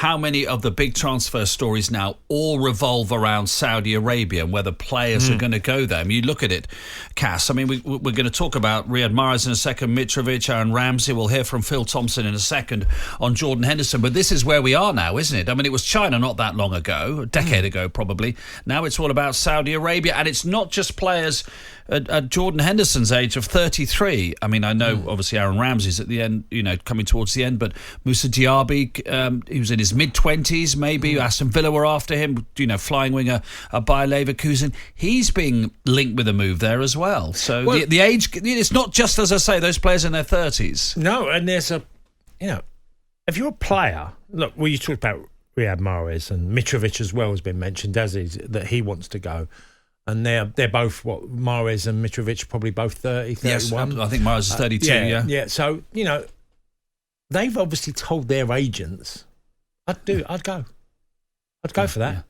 how many of the big transfer stories now all revolve around Saudi Arabia and whether players are going to go there. I mean, you look at it, Cass. I mean, we're going to talk about Riyad Mahrez in a second, Mitrovic, Aaron Ramsey. We'll hear from Phil Thompson in a second on Jordan Henderson. But this is where we are now, isn't it? I mean, it was China not that long ago, a decade ago probably. Now it's all about Saudi Arabia. And it's not just players at Jordan Henderson's age of 33. I mean, I know obviously Aaron Ramsey's at the end, coming towards the end, but Moussa Diaby, he was in his mid-20s maybe. Aston Villa were after him, flying winger Bayer Leverkusen. He's being linked with a move there as well. So the age, it's not just, as I say, those players in their 30s. No, and there's if you're a player, look, you talked about Riyad Mahrez, and Mitrovic as well has been mentioned, that he wants to go. And they're both, Mahrez and Mitrovic, probably both 30, 31. Yes, I think Mahrez is 32, yeah. Yeah, so, they've obviously told their agents, I'd go. I'd go for that. Yeah.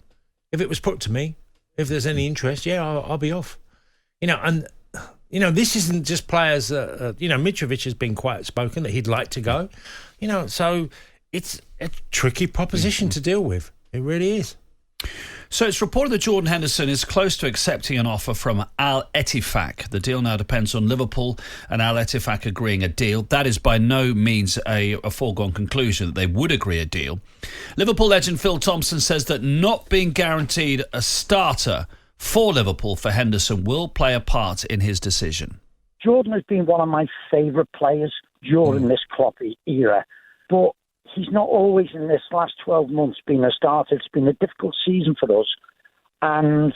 If it was put to me, if there's any interest, I'll be off. And this isn't just players that, Mitrovic has been quite outspoken that he'd like to go. So it's a tricky proposition to deal with. It really is. So it's reported that Jordan Henderson is close to accepting an offer from Al Ettifaq. The deal now depends on Liverpool and Al Ettifaq agreeing a deal. That is by no means a foregone conclusion that they would agree a deal. Liverpool legend Phil Thompson says that not being guaranteed a starter for Liverpool for Henderson will play a part in his decision. Jordan has been one of my favourite players during this Klopp era, but he's not always in this last 12 months been a starter. It's been a difficult season for us. And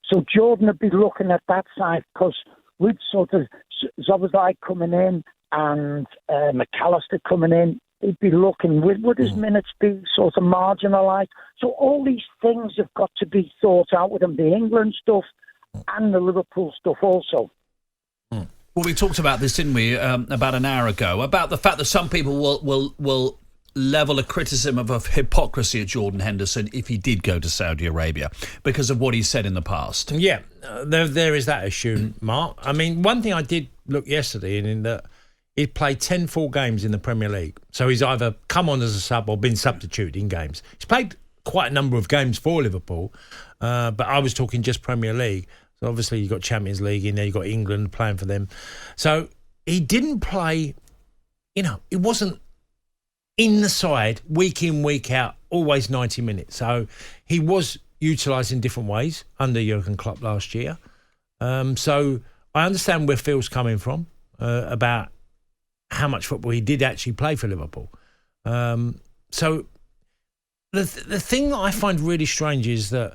so Jordan would be looking at that side because with sort of Zobazai coming in and McAllister coming in, he'd be looking, would his minutes be sort of marginalised? So all these things have got to be thought out with him, the England stuff and the Liverpool stuff also. Well, we talked about this, didn't we, about an hour ago, about the fact that some people will level a criticism of hypocrisy at Jordan Henderson if he did go to Saudi Arabia because of what he said in the past. Yeah, there is that issue, Mark. I mean, one thing I did look yesterday in that he played 10 full games in the Premier League. So he's either come on as a sub or been substituted in games. He's played quite a number of games for Liverpool, but I was talking just Premier League. So obviously you've got Champions League in there, you've got England playing for them. So he didn't play, it wasn't in the side, week in, week out, always 90 minutes. So he was utilised in different ways under Jurgen Klopp last year. So I understand where Phil's coming from about how much football he did actually play for Liverpool. So the thing that I find really strange is that,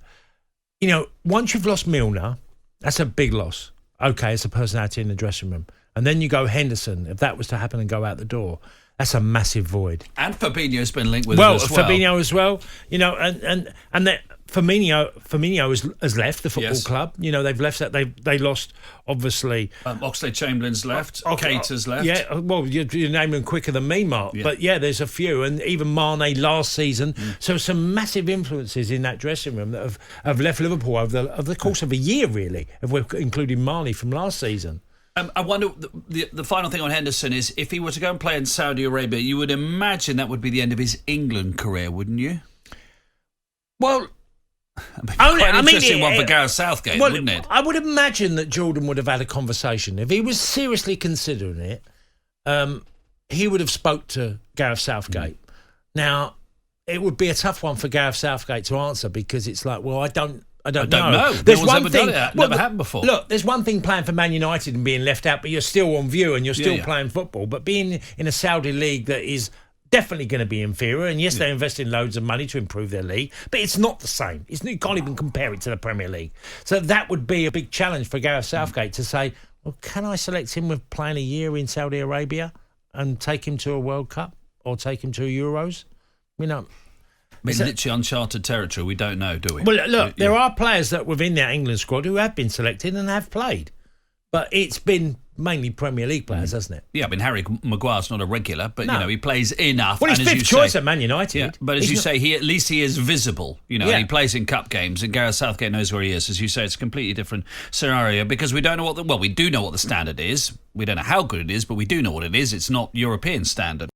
once you've lost Milner, that's a big loss. Okay, it's a personality in the dressing room. And then you go Henderson, if that was to happen and go out the door, that's a massive void. And Fabinho's been linked with it as well. Fabinho as well. And that Firmino has left the football club. They've left that. They lost, obviously. Oxlade-Chamberlain's left. Keita's left. Yeah, well, you're naming quicker than me, Mark. Yeah. But yeah, there's a few. And even Mane last season. So some massive influences in that dressing room that have left Liverpool over the course of a year, really, if we're including Mane from last season. I wonder, the final thing on Henderson is, if he were to go and play in Saudi Arabia, you would imagine that would be the end of his England career, wouldn't you? Well, quite an interesting one for Gareth Southgate, wouldn't it? I would imagine that Jordan would have had a conversation. If he was seriously considering it, he would have spoke to Gareth Southgate. Now, it would be a tough one for Gareth Southgate to answer because it's like, well, I don't know. There's one thing that never happened before. Look, there's one thing playing for Man United and being left out, but you're still on view and you're still playing football. But being in a Saudi league that is definitely going to be inferior, and yes, they're investing loads of money to improve their league, but it's not the same. You can't even compare it to the Premier League. So that would be a big challenge for Gareth Southgate to say, well, can I select him with playing a year in Saudi Arabia and take him to a World Cup or take him to Euros? It's literally uncharted territory. We don't know, do we? Well, look, there are players that within that England squad who have been selected and have played. But it's been mainly Premier League players, hasn't it? Yeah, I mean, Harry Maguire's not a regular, but, he plays enough. Well, he's fifth choice at Man United. Yeah, but as you say, he at least he is visible, and he plays in cup games, and Gareth Southgate knows where he is. As you say, it's a completely different scenario because we don't know we do know what the standard is. We don't know how good it is, but we do know what it is. It's not European standard.